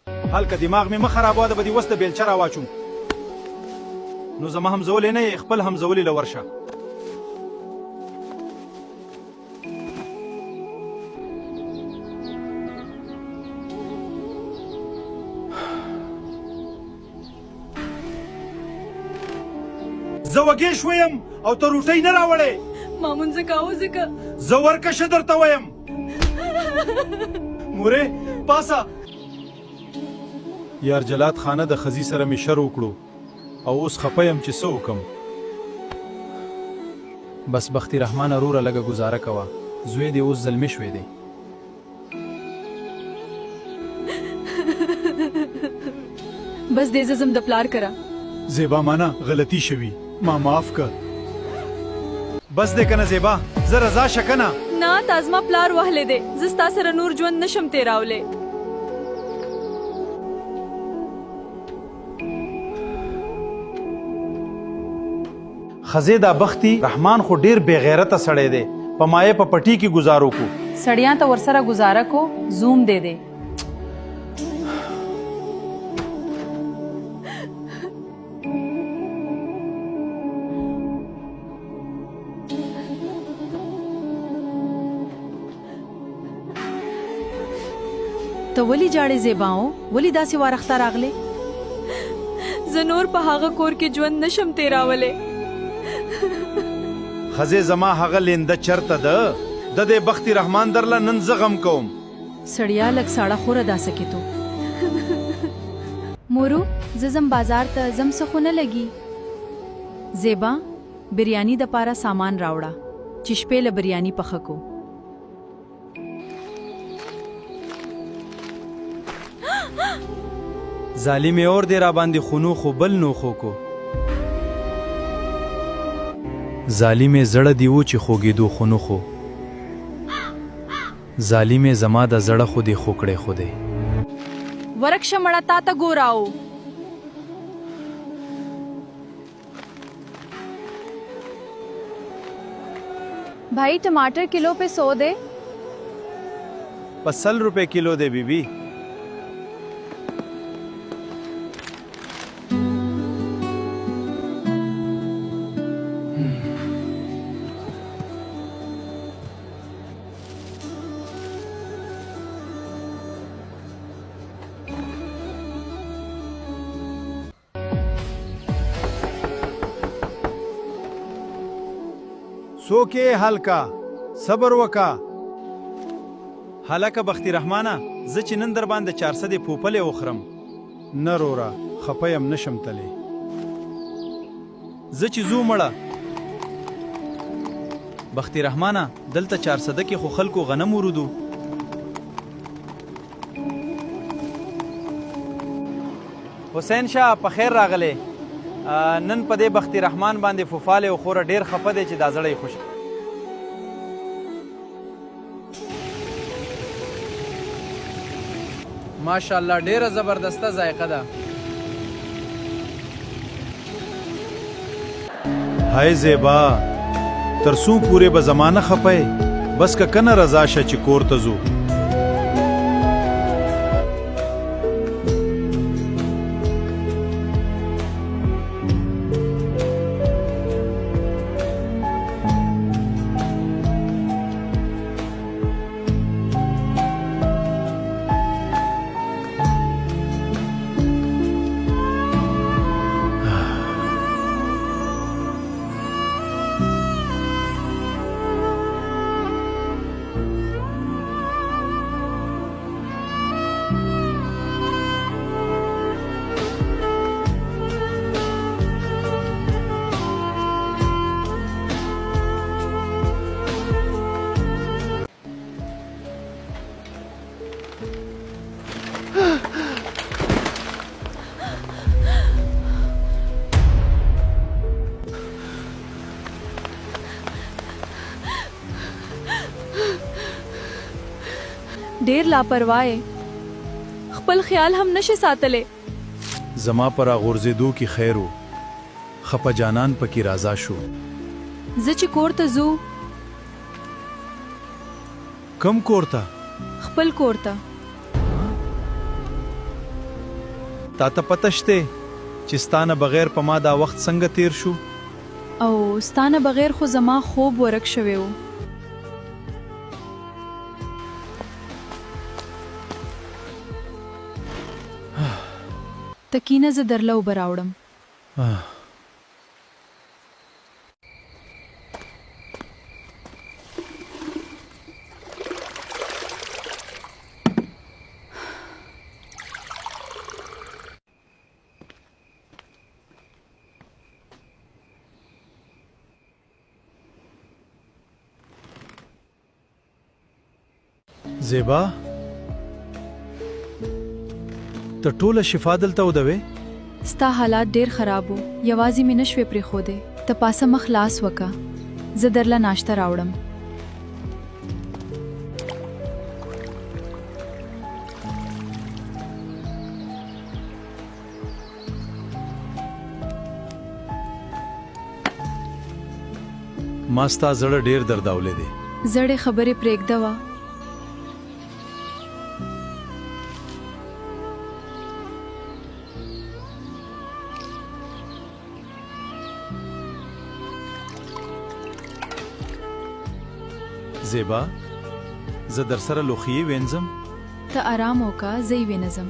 هلکه دماغ مې مه خرابوه د به دې اوس د بیلچه راواچوم نو زما همزولې نه یې خپل همزولې له ورشه زه وږې شویم او ته روټۍ نه راوړې مامون ځکه او ځکه زه ورکشه درته ویم مورې پاسه یار جلات خانه د خزي سره مې شر وکړو او اوس خپه یم چې څه وکم بس بختي رحمان وروره لږه ګزاره کوه زوی دې اوس زلمی شوی دی بس دې زه ځم د پلار کره زیبا مانا غلطی شوی ما معاف که بس دې کنه زیبا زه رضا شکنه نه تا زما پلار وهلی دی زه ستا سره نور ژوند نشم تیراولی خزې دا بختي رحمان خو ډیر بې غیرته سړی دی په مایه په پټي کې گزارو کو سړیاں ته ورسره گزاره کو زوم دے دے ته ولی جاړې زیباو ولی داسې وارخته راغلې زه نور په هغه کور کې ژوند نشم تیراولی خزې زما هغه لینده چرته ده د دې بختي رحمان درله نن زه غم کوم سړیا لږ ساړه خوره داسه کې تو مورو زه ځم بازار ته ځم څه خو نه لګي زیبا بریانی د پاره سامان راوړه چې شپې له بریانی پخه کو ظالم اور دی را باندې خونو خو بل نو خو کو ظالم زړه دی و چې خوګېدو خونو خو ظالم زما د زړه خو دی خوکړې خو دی ورکشه مړه تا ته ګوراو भाई टमाटर किलो पे 100 दे 50 रुपए किलो दे बीबी سوکې هلکا صبر وکا هلکه بختي رحمانه زه چې نن در باندې 400 پوپلې وخرم نه رورا خپه یم نشم تلی زه چې زو مړه بختي رحمانه دلته 400 کې خو خلکو غنم ورودو حسین شاه په خیر راغلی نن په دې بختي رحمان باندې فوفاله او خوره ډیر خپه دی چې دا زړی خوش ماشاءالله ډیره زبردسته ذایقه ده هاي زیبا ترسو پوره به زمانه خپه بس که کنه رضا شه چې کور ته زو ډیر لاپرواه خپل خیال هم نشه ساتلې زما پر غورځېدو کې خیر و خپه جانان پکې رازا شو زه چې کور ته زو کم کور ته خپل کور ته تا ته پته شته چې ستانه بغیر په ما دا وخت څنګه تیر شو؟ او ستانه بغیر خو زما خوب ورک شوی و. تکینه زه درله اوبه راوړم. زیبا ته ټوله شفا دلته ودوې؟ ستا حالات ډیر خراب وو، یوازې مې نشوې پرېښودې. ته پاسه مخ لاس وکه، زه درله ناشته راوړم. ما ستا زړه ډیر دردولی دی. زړې خبرې پرېږده وه. زیبا زه در سره لوښي وینځم. ته آرام وکه، زه یې وینځم.